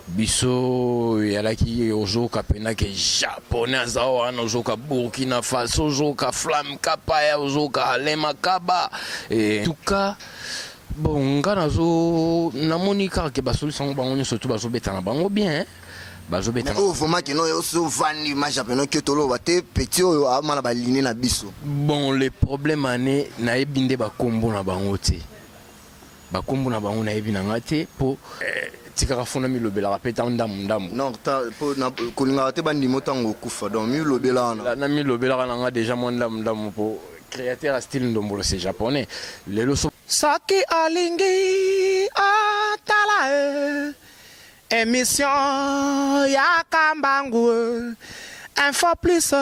biso yalaki ozoka pena ke japonais azawa ozoka Burkina Faso ozoka Flam Kapaya ozoka Alema Kaba et tout cas bon ngana zo namoni kaka ke basolution bango surtout bazobeta na bango bien bazobeta oh vraiment que non yo vani ma japonais que tolo bate petit o amala baline na biso bon le problème ané na ebinde ba kombo na bango te ba kombo na bango na ebi na ngate po tikaka fona mi lobela rapeta ndamu non po na kolinga te bandi motango kufa donc mi lobela na mi lobela na nga déjà mon ndamu po créateur à style ndombolo c'est japonais lelo so saki alingi atala émission ya kambangu info plus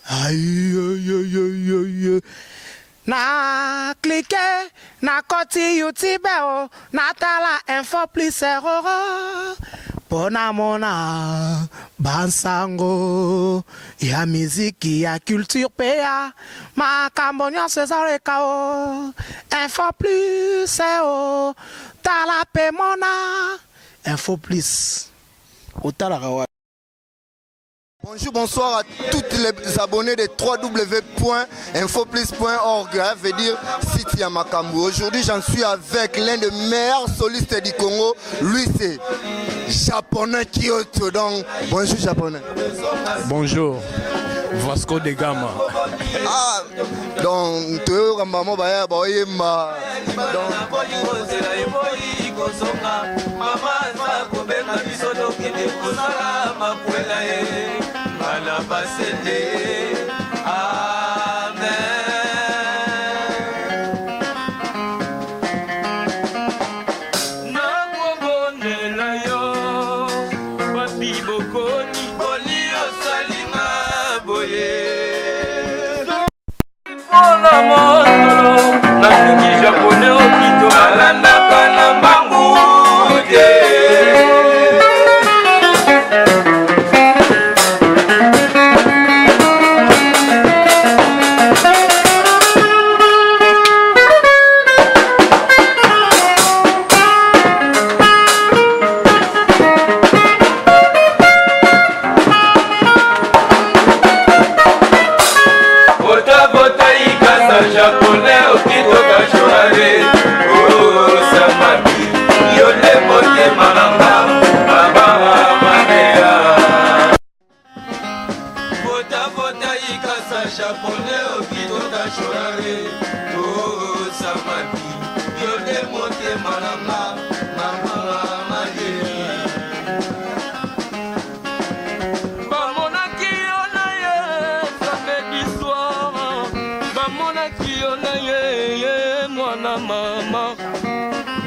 aïe na cliquer na koti YouTube na tala info plus pona mona bansango ya miziki ya culture pea makambo nyonso ezaleka info plus tala pe mona info plus otalaka wa. Bonjour, bonsoir à tous les abonnés de www.infoplus.org, veut dire site Yamakambu. Aujourd'hui, j'en suis avec l'un des meilleurs solistes du Congo. Lui, c'est japonais Kyoto. Donc, bonjour, japonais. Bonjour, Vasco de Gama. Ah, donc, tu es un maman,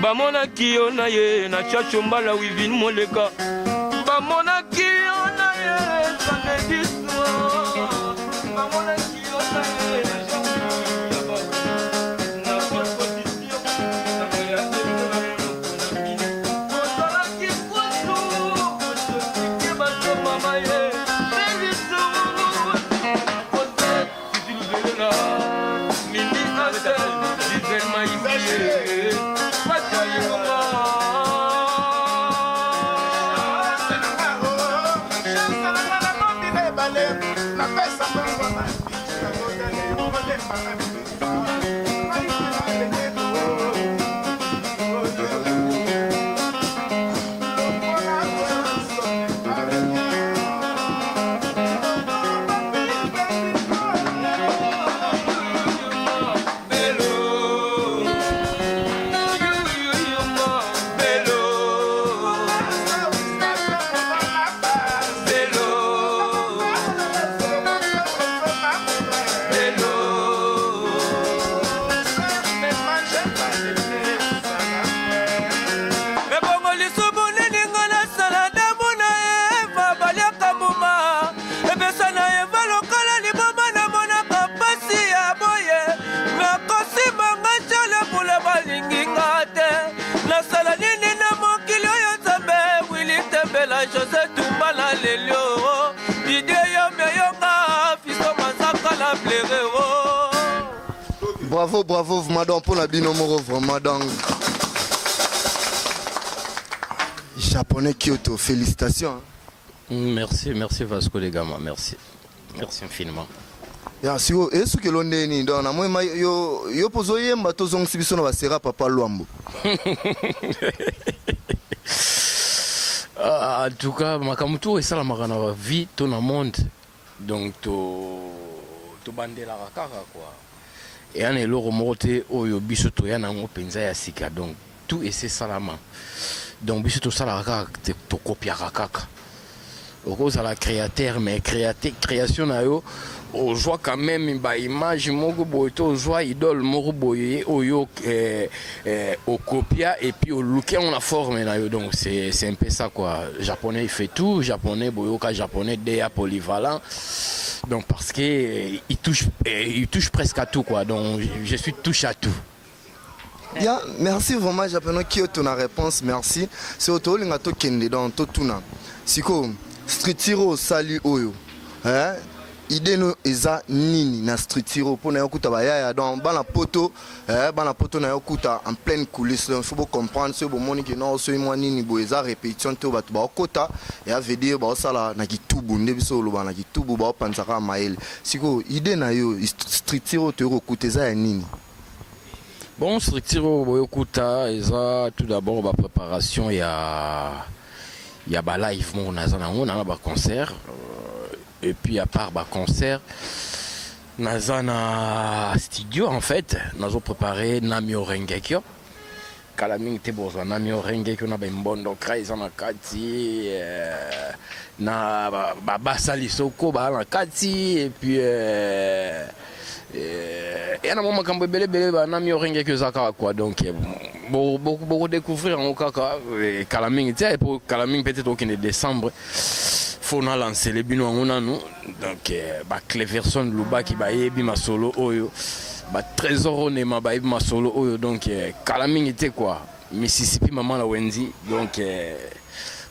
Bamona kiona ye na chachombala wivin moleka Bamona kiona ye sanediswa Bamona kiona ye na position na moyate Kotala kikutu Kike bato mama ye Bebisu Kote Kitiluzelela Mini ase Dizel maïmiye Bravo, bravo, madame, pour la binomoro, vraiment. Donc, japonais Kyoto, félicitations. Merci, merci Vasco de Gama, merci. Merci infiniment. Ya siko esu ke londe ni donc na moi yo pozo yemba to zong sibiso na basera papa Luambo. En tout cas, makamutu esala makana vie tout le monde. Donc to bandela kaka quoi. Et on est le remonté oyo biso to yana ngo penza ya sika donc tout et c'est salama. Donc biso to sala kaka to copia kaka. Au cause à la créateur mais création na yo on voit quand même ba image moko boy to joie idole moko boy oyo au copia et puis au look on la forme na yo donc c'est un peu ça quoi. Japonais il fait tout, japonais boyoka japonais déa polyvalent. Donc parce que il touche presque à tout quoi. Donc je suis touche à tout. Yeah, merci vraiment japonais Kyoto na réponse merci. C'est auto linga to kende dans to tuna. Siko street hero sali oyo. Hein? Idée no eza nini na street hero pour na yokuta ba ya donc bana poto na yokuta en pleine coulisse il faut comprendre ce bon moni que non so moi nini bo eza répétition to ba ba kota ya veut dire ba sala na kitubu ndebiso lo bana kitubu ba panzaka mael siko idée na yo street hero to yokuta eza ya nini. Bon street hero bo yokuta eza tout d'abord ba préparation ya ba live mon na ba concert. Et puis à part bah concert nazana studio en fait nazo préparé Namio Rengekyo kalaming te bozo Namio Rengekyo na bembondo kraiza na kati na basali soko ba na kati et puis et na moma kambo belé ba Namio Rengekyo zaka quoi donc beaucoup découvrir en kaka kalaming te pour kalaming peut-être au décembre faut na lancer les bino ngona nous donc ba Cleverson Luba qui ba yebi ma solo oyo ba trésor ne ma ba yebi ma solo oyo donc kalaming était quoi Mississippi maman la Wendy donc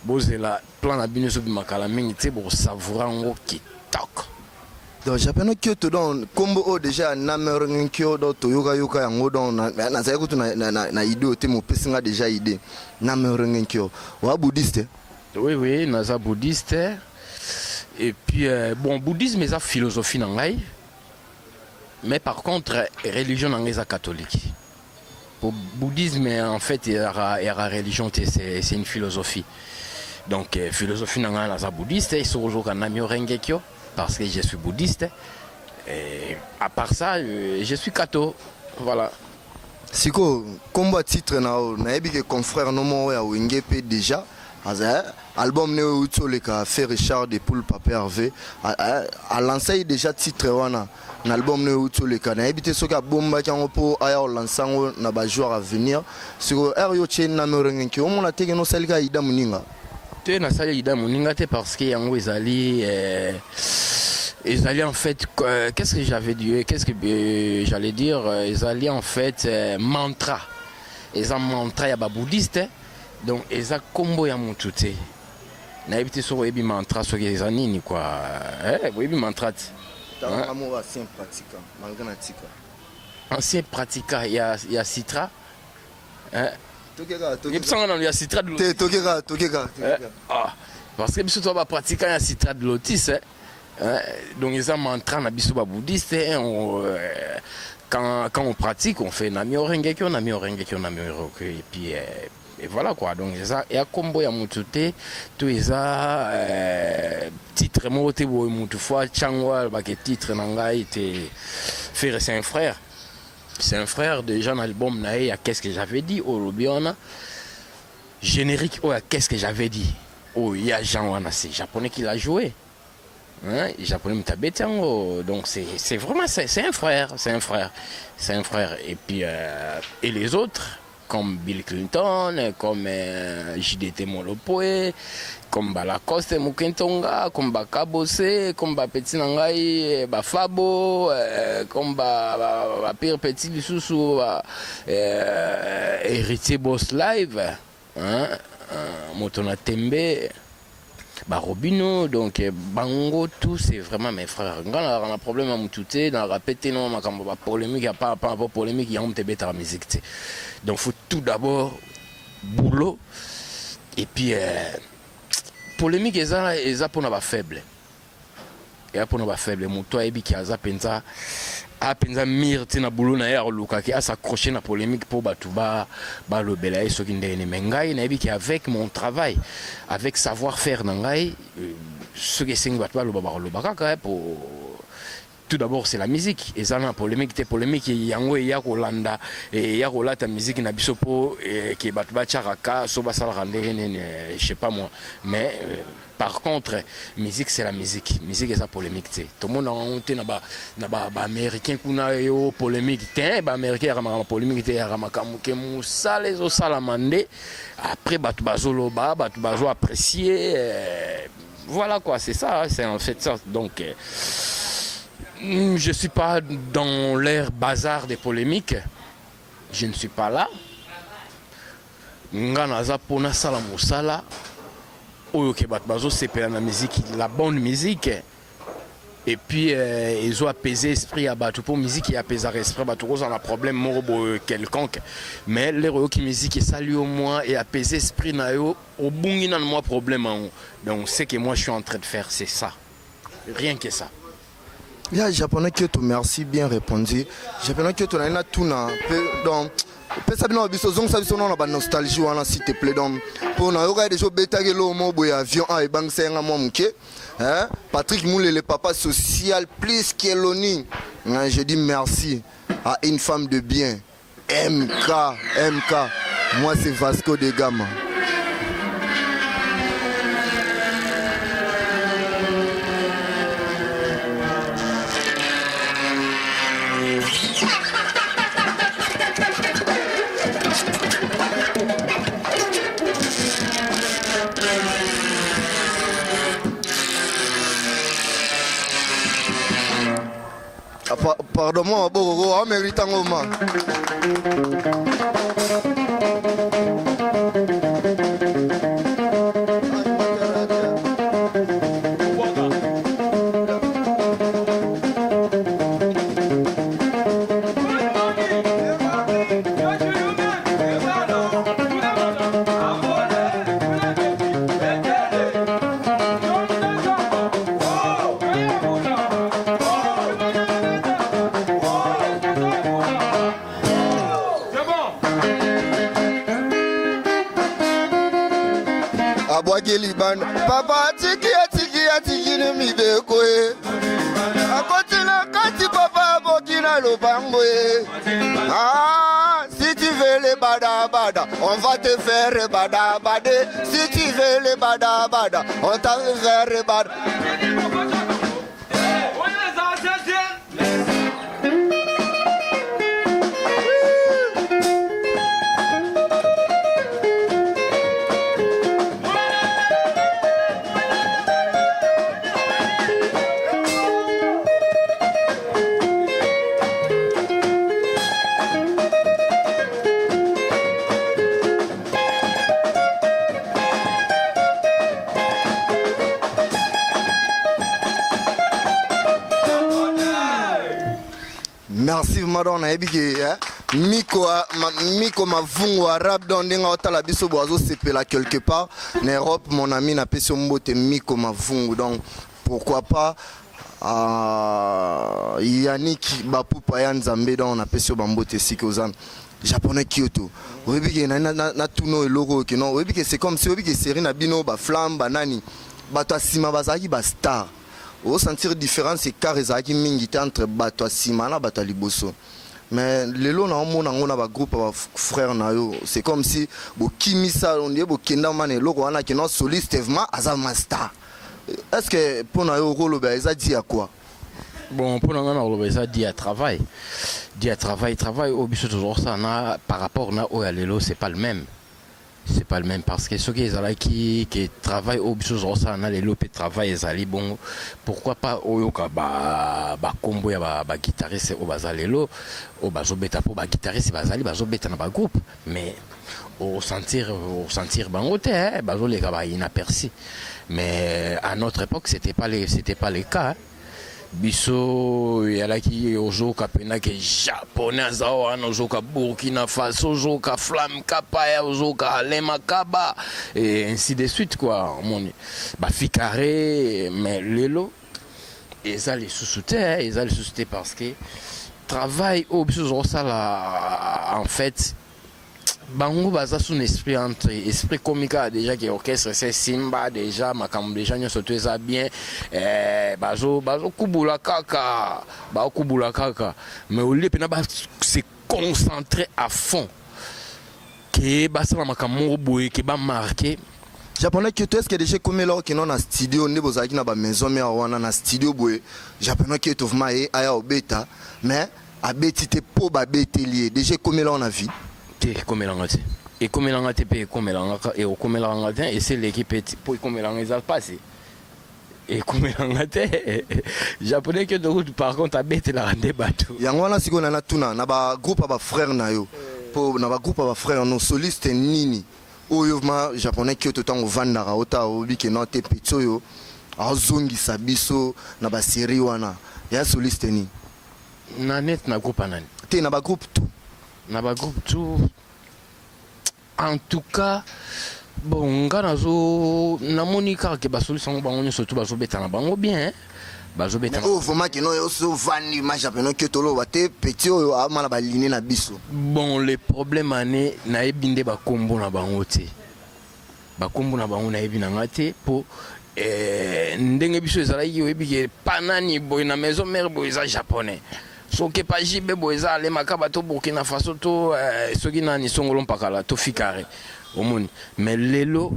bozela plan na bino so bi ma kalaming était pour savourer ngo qui tok donc japonais Kyoto donc combo o déjà Namio Rengekyo do to yoka yango donc na za ko na idée te mo pesinga déjà idée Namio Rengekyo wa bouddhiste. Oui, naza bouddhiste. Et puis, bon, bouddhisme est la philosophie nangai. Mais par contre, religion nangai est catholique. Pour bouddhisme, en fait, il y a religion, c'est une philosophie. Donc, philosophie nangai naza bouddhiste. Ils sont aujourd'hui à Namio Rengekyo parce que je suis bouddhiste. Et à part ça, je suis catho. Voilà. Siko, combat titre na ebi que confrère nomo ya Wengepe déjà. Album Neo Utsoleka fait Richard de Poul Pape Hervé a lancé déjà titre wana un album Neo Utsoleka na habité soka bomba kango po aya lançango na ba joueur à venir sur Ario Chen Namio Rengekyo on a tege no salika ida muninga te na sali ida muninga te parce que yango ezali en fait qu'est-ce que j'avais dit j'allais dire ezali en fait mantra eza mantra ya ba bouddhiste. Donc eza combo ya mutu te na ebite so ebi mantra so eza nini quoi ebi mantra ta mo ancien pratiquant malgré tika ancien pratiquant ya citra tokeka ya citra de tokeka parce que biso to ba pratiquant ya citra de lotus donc eza mantra na biso ba bouddhiste quand on pratique on fait Namio Rengekyo et puis et voilà quoi donc il y a combo ya mutute tout eza titre moté bo mutu fois changwa ba que titre nangai était faire c'est un frère déjà dans l'album na ya qu'est-ce que j'avais dit au Rubiona générique oh qu'est-ce que j'avais dit oh il y a Jean wana c'est japonais qui l'a joué hein japonais mtabetango donc c'est vraiment c'est un frère et puis et les autres comme Bill Clinton, comme JDT Molopoe, comme Lacoste Mukentonga, comme Kabose, comme Petit Nangai, Fabo, comme Pire Petit Lissousou, Héritier Boss Live, Motona Tembe. Robino, donc Bango, tout c'est vraiment mes frères. Quand on a un problème à Moutouté, dans la répété, non, ma polémique, il n'y a pas polémique, il y a un petit à la musique. Donc il faut tout d'abord boulot, et puis polémique, ils ont pour nous faible. Et pour nous faible, mon toit, et qui a pensa. A penza mirti na boulot na ya luka ki a s'accrocher na polémique pour batouba le belaï ce qui ndene mengai na bi qui avec mon travail avec savoir-faire nangai ce qui sing batouba le baka pour tout d'abord c'est la musique et ça na polémique yango ya kolanda et ya kolata musique na biso po qui batouba charaka so basala randene je sais pas moi mais par contre, musique c'est la musique. Musique est sa polémique. Tout le monde a honte na ba américain kuna yo polémique. Ba américain a polémique a makamuke musa les o salamande. Après batu bazolo ba batu bazo apprécier. Voilà quoi, c'est ça, c'est en fait ça. Donc je suis pas dans l'ère bazar des polémiques. Je ne suis pas là. Ngana za pona sala musala. Oyo ke bat bazo sepela na musique, la bonne musique. Et puis ils ont apaisé l'esprit à battu pour musique et apaiser l'esprit battu cause on a problème morobo quelconque mais les royo qui musique et salut au moins et apaiser l'esprit na yo au bungi na moi problème donc c'est que moi je suis en train de faire c'est ça. Rien que ça. Ya japonais que tu merci bien répondu. Japonais que tu na tout na donc pesa bino biso zong sa biso na ba nostalgie wana s'il te plaît donc pour na yoka des jours betage lo mo boy avion a e bang senga mo mke hein Patrick Moule le papa social plus qu'Eloni je dis merci à une femme de bien MK moi c'est Vasco de Gama. Pardon-moi, on mérite un moment. Papa tiki ne mi de koe. A côté la kati papa bokina lo bangoe. Ah, si tu veux les bada bada, on va te faire bada bada. Si tu veux les bada bada, on t'a faire bada. Merci madame na ebike Miko mavungu arabe dans ndenga otala biso boazo sepela quelque part en Europe mon ami na pesi mbote Miko mavungu donc pourquoi pas Yannick Bapupa ya Nzambe donc na pesi bambote sikozana japonais Kyoto obike na tuno eloko ke non obike c'est comme si obike série na bino ba flamme banani bato asima bazaki ba star au sentir différence c'est car ezaki mingi entre bato asima na bato liboso mais lelo na omona ngona ba groupe ba frère na yo c'est comme si bo kimisa on dit bo kenda man eloko wana ke non soliste vraiment azama star est-ce que pour na yo rolo ba eza dit à quoi? Bon, pour nous, ça dit à travail. Dit à travail, au biso toujours ça, par rapport à Oyalelo, c'est pas le même. c'est pas le même parce que ceux qui travaillent au biso ça na les lopé travail ezali bon pourquoi pas oyoka ba combo ya ba guitariste au bazalelo au bazobeta pour ba guitariste bazali bazobeta na ba groupe mais au sentir bango te hein bazoleka ba inaperçu mais à notre époque c'était pas le cas hein. Biso yalaki ozoka pena ke japonais azao ana ozoka Burkina Faso ozoka Flam Kapaya ozoka Alema Kaba et ainsi de suite quoi mon ba ficaré mais lelo eza les sous-soutés parce que travail au biso ça là en fait bango baza son esprit entre esprit comique déjà qui orchestre c'est Simba déjà makambo déjà nyo surtout ça bien bazo kubula kaka mais au lieu pena ba se concentrer à fond que basa makambo boye que ba marquer japonais que tu est-ce que déjà comme là qui non na studio ne bozaki na ba maison mais wana na studio boye japonais que tu vraiment aya obeta mais abeti te po ba betelier déjà comme là on a vu comme l'angate et comme l'angate pe comme l'angate et comme l'angate et c'est l'équipe pour comme l'angate ça passé et comme l'angate japonais que de route par contre a bête la rende bateau yango wana siko na tuna na ba groupe ba frère na yo pour na ba groupe ba frère no soliste nini oyo ma japonais que tout temps ovandara ota obi ke no te pitso yo azongi sabiso na ba série wana ya soliste ni na net na groupe nani te na ba groupe tout na ba groupe tout en tout cas bon nganazo na monika ke ba solution bango nyo surtout bazo beta na bango bien bazo beta oh vraiment que non yo so vani ma japonais que tolo wate petit oyo amala ba ligne na biso bon les problèmes ané na ebinde ba kombo na bango te ba kombo na bango na ebina ngate po ndenge biso ezalaki oyebi ke panani boy na maison mère boy za japonais soki pa jibe boza ale makaba to Burkina Faso to soki nani songolo mpakala to fikare omoni mais lelo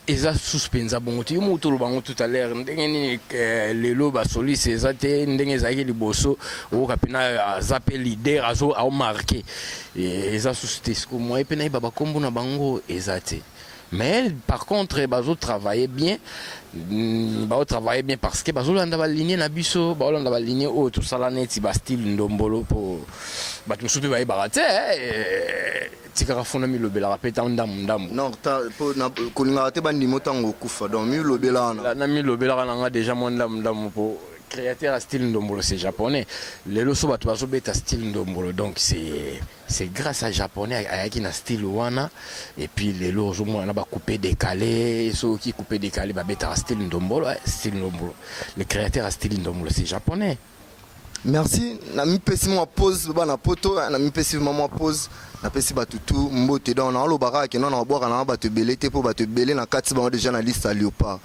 eza suspensa bongo ti mutu lo bango tout à l'heure ndenge ni lelo ba soliste eza te ndenge ezaki liboso o kapina zape leader azo au marqué eza suspense ko moi pena ba kombo na bango eza te mais par contre bazo travailler bien parce que bazo landa ba ligne na biso ba landa ba ligne o tout ça la net ba style ndombolo pour ba tout soupe ba ibarate tikara fona mi lobela rapeta ndam non ta po na kolinga te bandi motango kufa donc mi lobela na mi lobela na déjà mon ndam pour créateur à style ndombolo c'est japonais les loso bato bazo beta style ndombolo donc c'est grâce à japonais à qui na style wana et puis les loso moi na ba couper décalé ceux qui couper décalé ba beta style ndombolo style ndombolo le créateur à style ndombolo c'est japonais. Merci na mi pesi mo pause ba na poto na mi pesi mo pause na pesi batutu mbote donc na lo baka ke non na boka na ba te belete po ba te belé na kati ba déjà na liste à léopard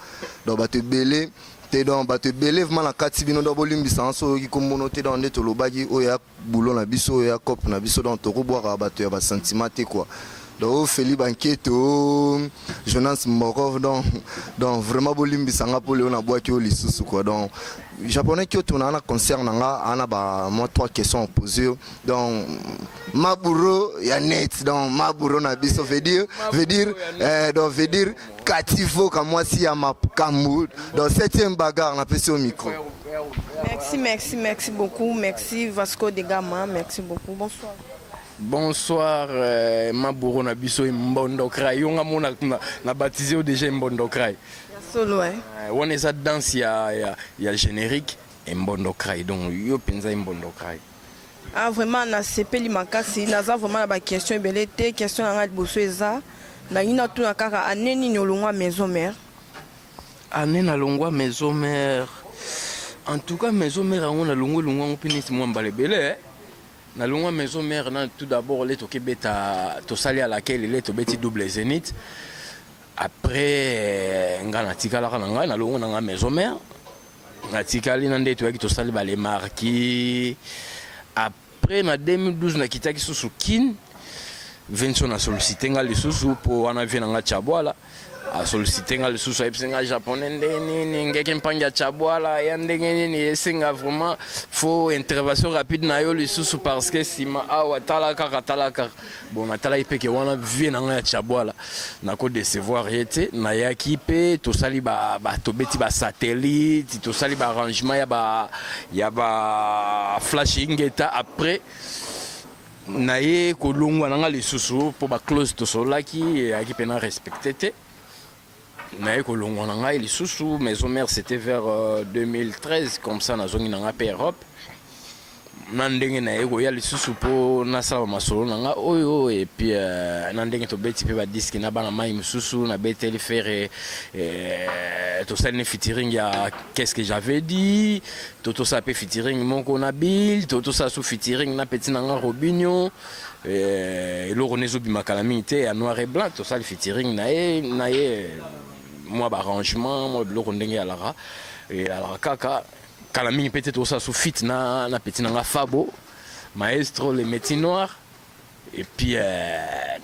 donc ba te belé te donc ba te belé vraiment na kati bino do bolimbisa so ki komono te dans neto lo bagi o ya boulon na biso ya cop na biso donc to ko boka ba te ba sentiment te quoi donc Feli Banketo Jonas Morov donc vraiment bolimbisa nga po le na boaki o lisusu quoi donc japonais qui tourne en concert nanga ana ba moi 3 questions posées donc Maburo ya net donc Maburo na biso veut dire Kativo comme moi si ya makambu dans 7e bagarre na pesi au micro. Merci beaucoup, merci Vasco de Gama, merci beaucoup, bonsoir Maburo na biso Mbondo Krai yonga mona na baptisé déjà Mbondo Krai solo on est ça danse ya générique et Mbondo Krai donc yo penza Mbondo Krai ah vraiment na sepeli makasi naza vraiment ba question belete question nga liboso eza na ina tu na kaka aneni nyolongwa maison mère anena longwa maison mère en tout cas maison mère on a longwa mpinisi mo mbalebele na longwa maison mère na tout d'abord les toke beta to sali à laquelle il est to beti double zénith après ngana tikala kana ngana na longwa na maison mère na tikali na ndeto yaki to sali ba les marquis après na 2012 na kitaki susu kin Vincent na sollicité nga lisusu pour wana vient nga Chabwala asollicite nga lisusu ayebisi nga japonais ndenge nini ngeke mpangi ya chabwala ya ndenge nini esenga vraiment faut intervention rapide na yo lisusu parce que nsima awa tala kaka bon natala ye peke wana vie na nga ya chabwala nakodecevoir ye te nayaki mpe tosali tobeti basatellite tosali baarrangement ya baflash ingeta après naye kolongwa nanga lisusu mpo baclose tosolaki eyaki mpe na respecte te naye kolongwa na ngai lisusu maison mère c'était vers 2013 comme ça nazongi na nga mpe Europe na ndenge naye koya lisusu mpo nasala masolo na nga oyo epuis na ndenge tobeti mpe badiski na bana mai mosusu nabeteli faire tosali ne featuring ya qu'est-ce que j'avais dit tosala mpe featuring moko na Bill tosala su featuring na peti na nga Robinho eloko nezobimaka mingi te ya noir et blanc tosali featuring na ye moi baarrangement moi biloko ndenge alaka kaka kala mingi peut-être osala su fit na peti na nga Fabo maestro le métier noir et puis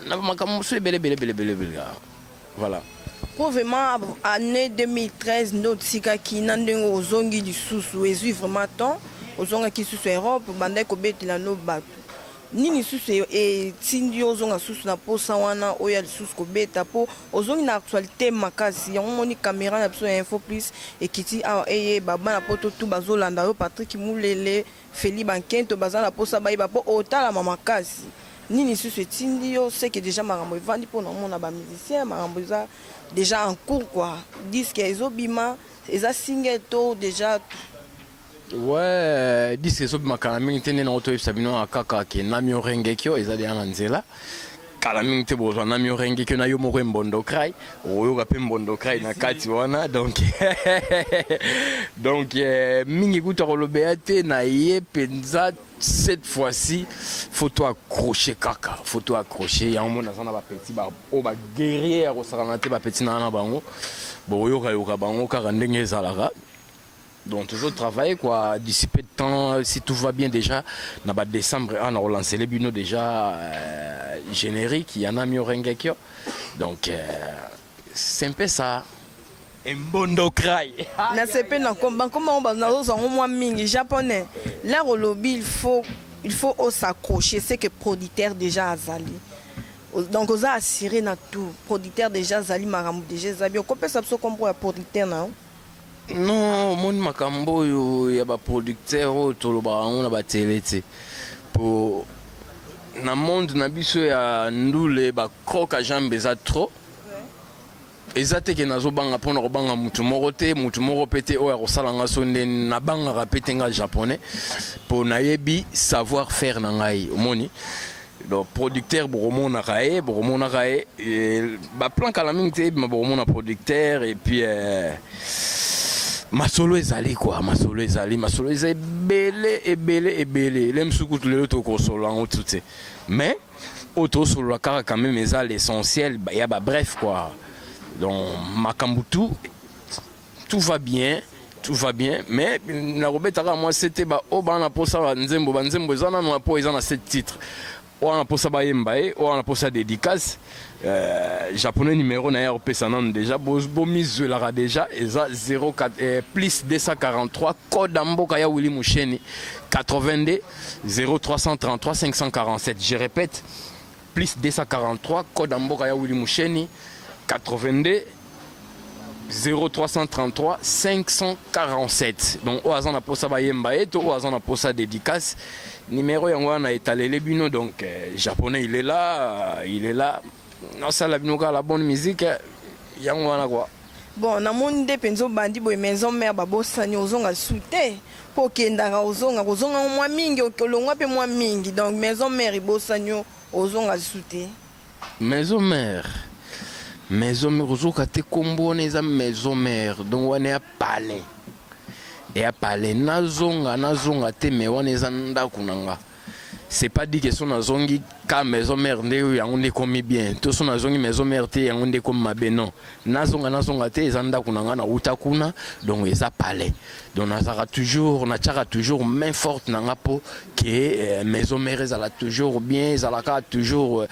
na makambo mosusu ebele voilà. Pour vraiment année 2013 nde otikaki na ndenge ozongi lisusu ezwi vraiment temps ozongaki susu Europe bandai kobetela no bato nini susu etindi ozonga susu na posa wana oyo ya lisusu kobeta mpo ozongi na actualité makasi yango moni caméra na biso ya Info Plus ekiti awa eye babana mpo to tu bazolanda yo Patrick Mulele Feli Bankento baza na posa bayeba mpo otalama makasi nini susu etindi yo seke déjà makambo evandi mpo na omona bamusicien makambo eza déjà en cours quoi disque ezobima eza single to déjà ouais disque ezobimaka na mingi te nde nango toyebisa bino kaka ke nami orengekio eza deya na nzela kala mingi te bozwa nami orengekio na yo moko embondo cray oyoka mpe mbondo cray na kati wana donc mingi kuta kolobea te na ye mpenza cette fois-ci faut accrocher kaka faut accrocher yango mona aza na bapeti oyo baguerrière kosakana te bapeti na bango boyokayoka bango kaka ndenge ezalaka. Donc toujours travailler quoi d'ici peu de temps si tout va bien déjà na ba décembre on a relancé les bino déjà générique il y en a mieux rengekio donc c'est un peu ça embondo cry na sepe na komba comment on na zo moi mingi japonais là au lobby il faut s'accrocher c'est que producteur déjà azali donc on a assuré na tout producteur déjà azali maramou déjà zabi on peut ça comprendre producteur na non moni makambo oyo ya baproducteur oyo tolobaka yango na batele te po na monde na biso ya ndule bakroka jambe eza trop eza teke nazobanga mpona kobanga mutu moko te mutu moko mpe te oyo akosalanga so nde nabangaka mpe te nga japonais po nayebi savoir faire na ngai omoni donc producteur bokomonaka ye baplan kala mingi te ebima bokomona producteur et puis masolo ezali quoi masolo eza ebele le msukutu lelo tokosolola yango tu te mais oyo tosolola kaka quand même eza l'essentiel ya bref quoi donc makambo tout va bien mais nakobetaka moi c'était oyo bana na posa banzembo eza nano na po eza na 7 titres oyo na posa bayemba ye oyo na posa dédicace japonais numéro na ye opesa nano déjà bomizwelaka déjà eza 04 plus 243 code ya mboka ya Willy Musheni 82 0333 547 je répète plus 243 code ya mboka ya Willy Musheni 82 0333 547 donc oyo aza na posa bayemba ye to oyo aza na posa dédicace numéro yango wana etalele bino donc japonais il est là nasala bino kaka la bonne musique yango wana quoi bon namoni nde mpenza obandi boye maison mère babosani ozonga su te mpo okendaka kozonga mwa mingi olongwa mpe mwa mingi donc maison mère ebosani ozonga su te maison mère ozoka te kombo wana eza maison mère donc wana ya palais nazonga te me wana eza ndako na nga c'est pas dit que so nazongi ka maison mère nde yango nde komi bien to so nazongi maison mère te yango nde komi mabe non nazonga te eza ndako na nga na uta kuna donc eza palais donc nazaka toujours natiaka toujours main forte na nga po ke maison mère ezala toujours bien ezalaka toujours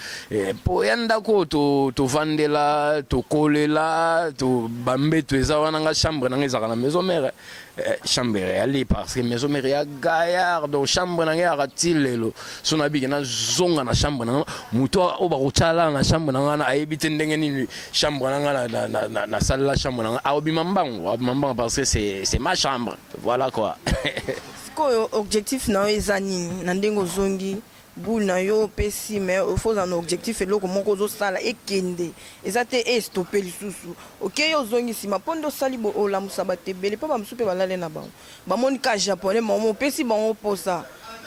po ya ndako tovandela tokolela to bambeto eza wana nga chambre na nga ezalaka na maison mère chambre ali parce que maison mère ya gaillard donc chambre na nga ya tilelo so na biki na zonga na chambre na nga muto o ba kotala na chambre na nga na ayebi te ndenge nini chambre na nga na salle la chambre na nga abima mbango parce que c'est ma chambre voilà quoi. Sikoyo objectif na eza nini na ndenge ozongi boule na yo pesi mais il faut un objectif eloko moko ozosala ekende eza te estopper lisusu ok ozongi nsima mpo nde osali olamusa bato ebele mpo bamosusu mpe balale na bango bamoni ka japonais mamo opesi bango mposa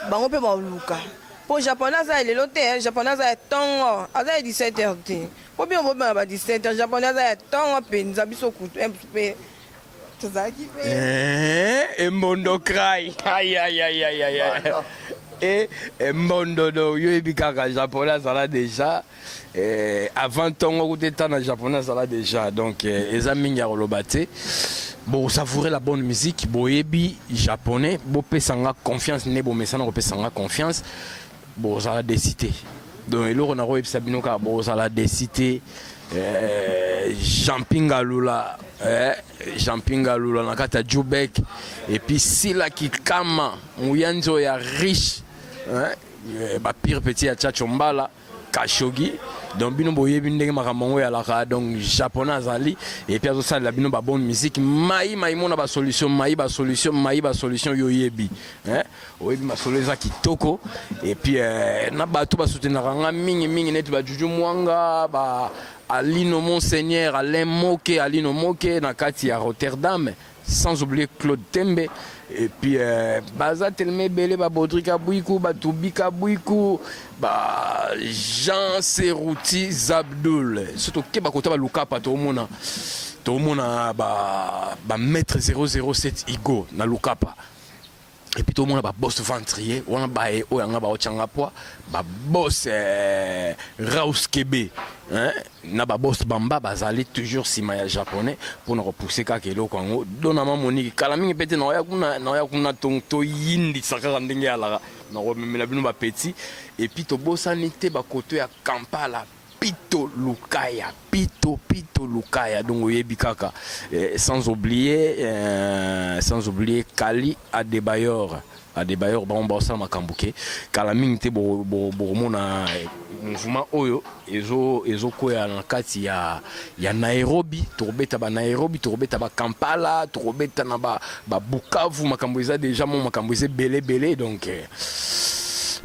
bango mpe baluka mpo japonais aza elelo te japonais aza ya ntongo aza ya 17h te mpo bino bobanga ba 17h japonais aza ya ntongo mpenza biso kutu mpe tozalaki mpe embondo cry et mbondo do yoyebi kaka japonais azala déjà avant ntongo kuteta na japonais azala déjà donc eza mingi ya koloba te bon savourer la bonne musique boyebi japonais bopesanga confiance nde bomesana kopesanga confiance bozala décité donc eloko na koyebisa bino kaka bozala décité Jean-Pinga Lula na kati ya Jubek et puis Sila Kikama Muyanzo ya riche ba pire petit ya Chacho Mbala Kashogi donc bino boyebi ndenge makambo ya la donc japonais azali et puis azo sala bino ba bonne musique mai mona ba solution yoyebi oyebi ma solution kitoko et puis na bato ba soutenir nga mingi net ba Juju Mwanga ba Alino Monseigneur Alain Moke Alino Moke na kati ya Rotterdam sans oublier Claude Tembe et puis baza tellement belé ba Bodrika Bouikou ba Toubika Bouikou ba Jean Serouti Zabdoul surtout ke ba kota ba Lukapa to mona ba maître 007 Igo na Lukapa et puis tout le monde a boss ventrier on a baé o yanga ba ochanga poa ba boss Raus Kebe na ba boss bamba bazali toujours sima ya japonais pour nous repousser ka kelo kongo dona mamoni kala mingi pete na ya kuna to yindi saka ndenge ya la na rememela bino ba petit et puis to bosani te ba koto ya Kampala Pito Lukaya donc oyebi kaka sans oublier Kali Adebayor ba osala makambo ke kala mingi te bomona mouvement oyo ezokoya na kati ya Nairobi tokobeta ba Nairobi tokobeta ba Kampala tokobeta na ba Bukavu makambo eza déjà makambo eza belé donc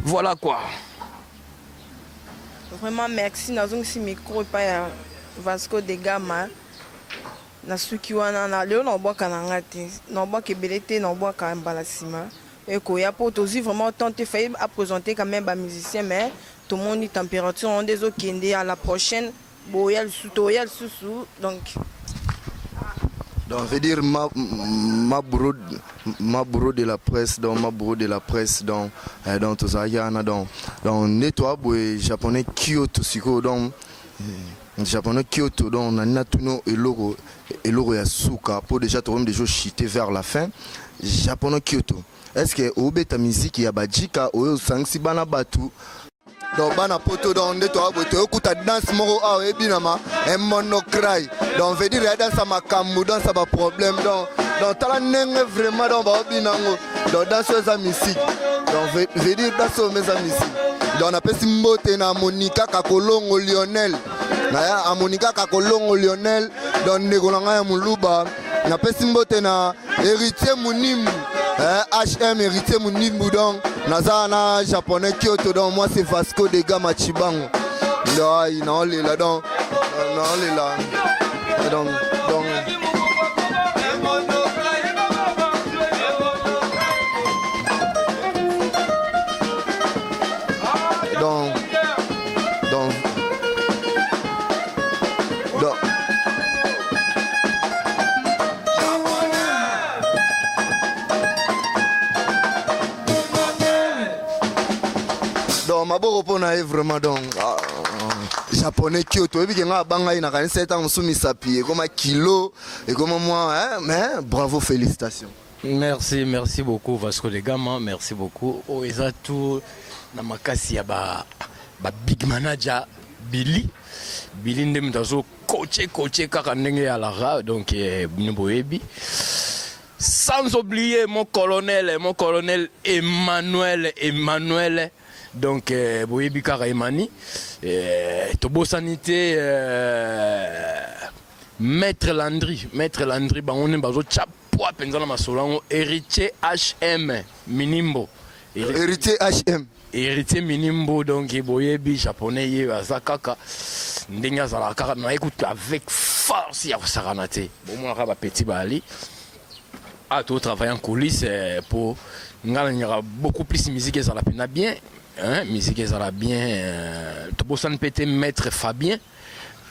voilà quoi. Vraiment merci nazongisi micro pa ya Vasco de Gama na suki wana na leo na bwaka na ngati na bwaka ebele te na bwaka mbala sima eko ya po tozi vraiment tenter failli à présenter quand même ba musicien mais tout le monde est température on des okende à la prochaine boyal sous donc veut dire ma bureau de la presse donc tozayana donc nettoie boy japonais Kyoto siko donc japonais Kyoto donc na tuno eloko ya suka pour déjà toi même déjà chiter vers la fin japonais Kyoto est-ce que obeta musique ya bajika oyo sangsi bana batu donc bana poto donc nde to aboto okuta danse moko a ebinama un mono cry donc veut dire ya danse makambu danse ba problème donc tala nenge vraiment donc ba binango donc danse za musique donc veut dire danse za musique donc na pesi mbote na Monica Kakolongo Lionel na ya Monica Kakolongo Lionel donc ndeko na ya muluba na pesi mbote na héritier Munimbu HM héritier Munimbu donc Nazana japonais Kyoto donc moi c'est Vasco de Gama Chibango. Là il n'a là donc d'abord pour na vraiment donc japonais Kyoto et puis nga banga ina kan 7 ans sous misapi comme kilo et comme moi hein mais bravo félicitations. Merci beaucoup Vasco de Gama, merci beaucoup. Oh eza tout na makasi ya ba big manager Billy ndem tazo coacher kaka ndenge ya lara donc Boyebi. Sans oublier mon colonel Emmanuel donc Boyebi kaka Emani Tobo Sanité Maître Landry ba on est bazo chapwa penza na masolango héritier HM Minimbo héritier Minimbo donc Boyebi japonais ye azakaka ndenge za la kaka na écoute avec force ya saranate bon moi ba petit bali à tout travailler en coulisses pour il y aura beaucoup plus de musique ça la peine bien hein musique ça la bien tout pour ça ne péter maître Fabien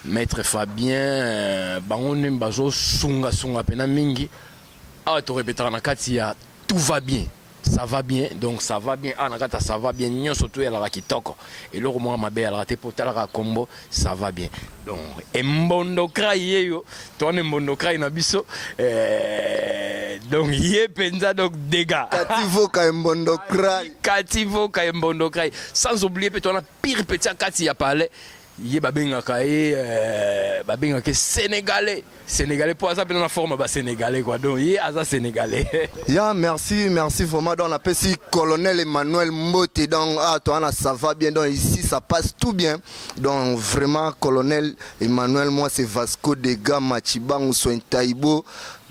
ba on est bazo sunga peine mingi à tout répéter na katia tout va bien. Ça va bien, donc ça va bien. Ah, nakata, ça va bien. Nyon surtout elle a kitoko. Et le roman ma belle a raté pour tel combo, ça va bien. Donc, embondo craye yo, toi embondo craye na biso. Donc yé penza donc dégâts. Kativo ka embondo craye. Sans oublier que toi pire petit kati a parlé. Yé babenga ke sénégalais pour ça dans la forme ba sénégalais quoi donc yé aza sénégalais. Ya merci vraiment donc on appelle ici colonel Emmanuel Mbote donc toi ça va bien donc ici ça passe tout bien donc vraiment colonel Emmanuel moi c'est Vasco de Gama Chibangu Soin Taibo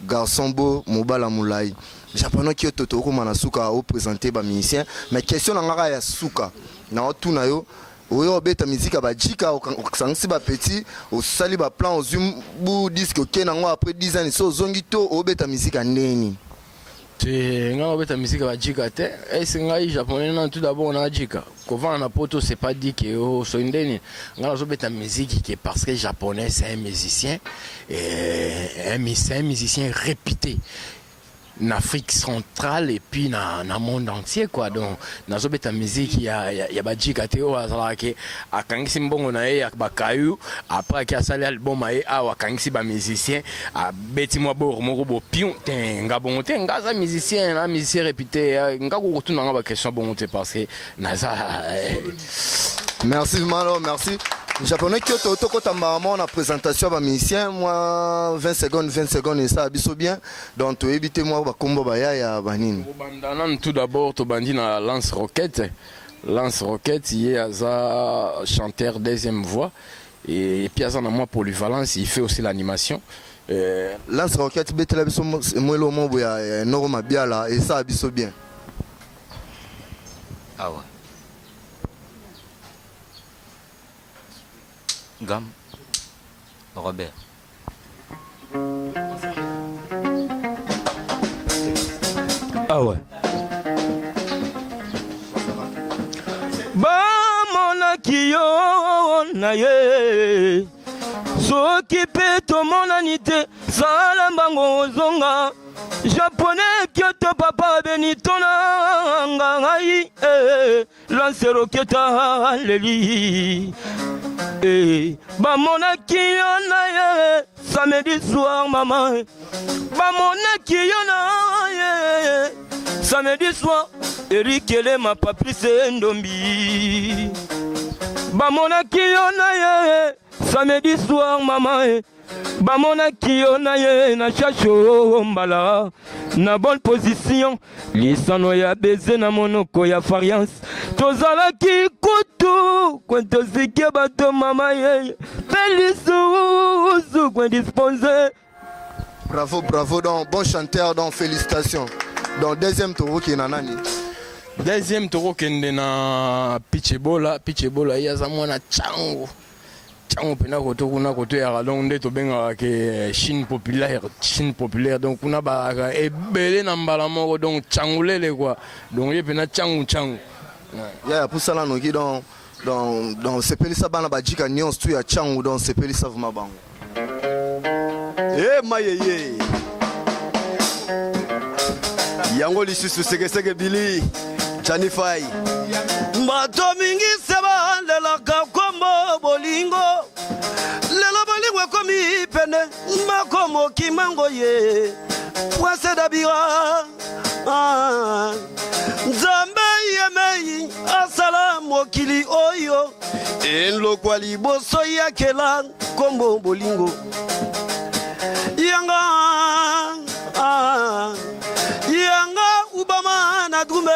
garçon beau Mobala Moulay. Japonais qui toto ko manasuka au présenter ba musicien mais question ngaka ya suka na otuna yo oyo beta musique abajika okangisi ba petit osali ba plan ozumbu disque okenango après 10 ans so zongito obeta musique ndeni te nga obeta musique abajika te est ngai japonais na tout d'abord na ajika kovana na poto c'est pas dit que so ndeni nga obeta musique qui parce que japonais c'est un musicien et un musicien réputé en Afrique centrale et puis dans le monde entier quoi donc dans la musique il y a badjika teo azalaki akangisi mbongo na ye bakayu après ki asali album aye awa akangisi ba musicien abeti mwa bor moko bo pion tenga bongo tenga za musicien réputé nga ko tuna ba question bongo te parce que naza merci Malo merci. Japonais qui est auto on a présentation à musicien moi 20 secondes et ça abisso bien donc tu éviter moi ba combo ba ya banini tout d'abord to bandi na Lance Rocket il est aza chanteur deuxième voix et puis aza na moi polyvalence il fait aussi l'animation Lance Rocket betela biso moi le mot ya norma bien là et ça abisso bien ah ouais Gam Robert ah ouais bamonaki yo na ye soki mpe tomonani te sala mbango ozonga japonais kyoto papa benito na ngai Lance Rocket leli bamonaki yo na ye samedi soir maman bamonaki yo na ye samedi soir erikele ma Patrice Ndombi bamonaki yo na ye samedi soir maman bamonaki yo na ye na chacho mbala na bonne position lisano ya beze na monoko ya fariance tozalaki kutu kwentozike bato mama ye pelisusu kwendisponse. Bravo donc bon chanteur donc félicitations donc deuxième taureau qui est nanani deuxième taureau qui est na Pichebola yaza mwana chango pena koto kuna koto ya donc nde to benga ke Chine populaire donc kuna ba ebele na mbala moko donc changulele quoi donc ye pena changu ya pour ça là noki donc c'est peli ça bana bajika nyons tu ya changu donc c'est peli ça vuma bango mayeye yango lisusu sege Billy Janifai bato mingi se pene makomo kimango ye Wase dabira Nzambe yemei asala mokili oyo Enlo kwa liboso ya kela kombo bolingo Yanga Yanga ubama na drume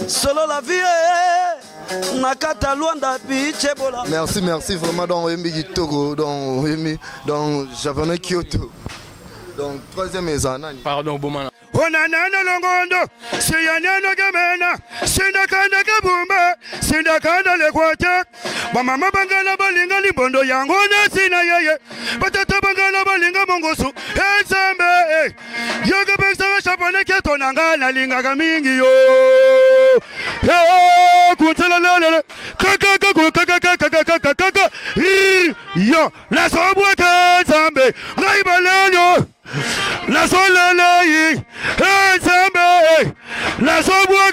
Solo la vie Nakata Luanda piche bola. Merci vraiment dans Oyemi Togo, dans Oyemi, dans Japonais Kyoto. Donc troisième ezanani. Pardon, Bomana. Onanana longondo, siyanano gamena, sindakanda kabumba, sindakanda lekwate. Bamama bangala balinga libondo yango na sina yeye. Batata bangala balinga mongosu, ensemble. Yoga bengsa Japonais Kyoto nangana linga kamingi yo. Kuntala lele, kaka yo, la sobwa kazambe, ngaibalanyo. La solele, ensemble, la sobwa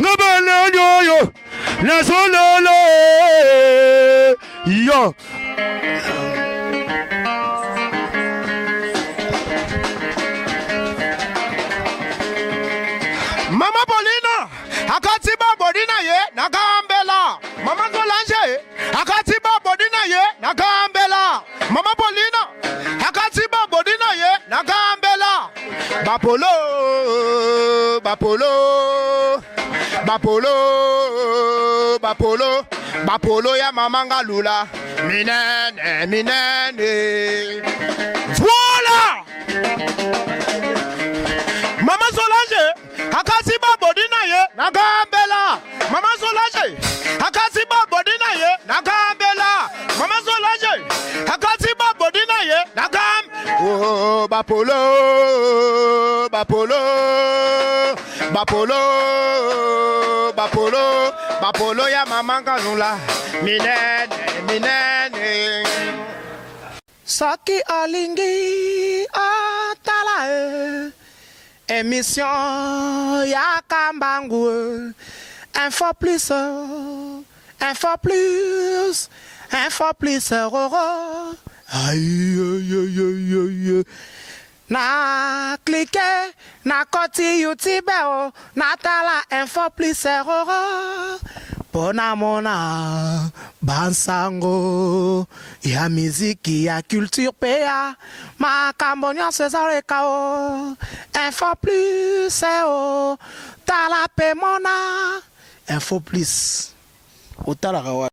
ngabalanyo yo, la solele yo. Mama Paulina, akatiba bodina ye nakambela. Mama Solange, akatiba bodina ye nakambela. Mama Paulina, akatiba bodina ye nakambela. Bapolo, Bapolo ya mama ngalula. Minene. Voilà. Mama Solange, akasiba bodina ye nakambela. Mama Solange, akasiba bodina ye nakambela. Mama Solange, akasiba bodina ye nakam. Oh Bapolo ya mama ngalula. Minene. Saki alingi atala émission ya kambangu info plus roro aïe na cliquer na koti YouTube na tala info plus roro pona mona bansango ya miziki ya culture pea makambo nyonso ezaleka o info plus tala pe mona info plus otalaka wa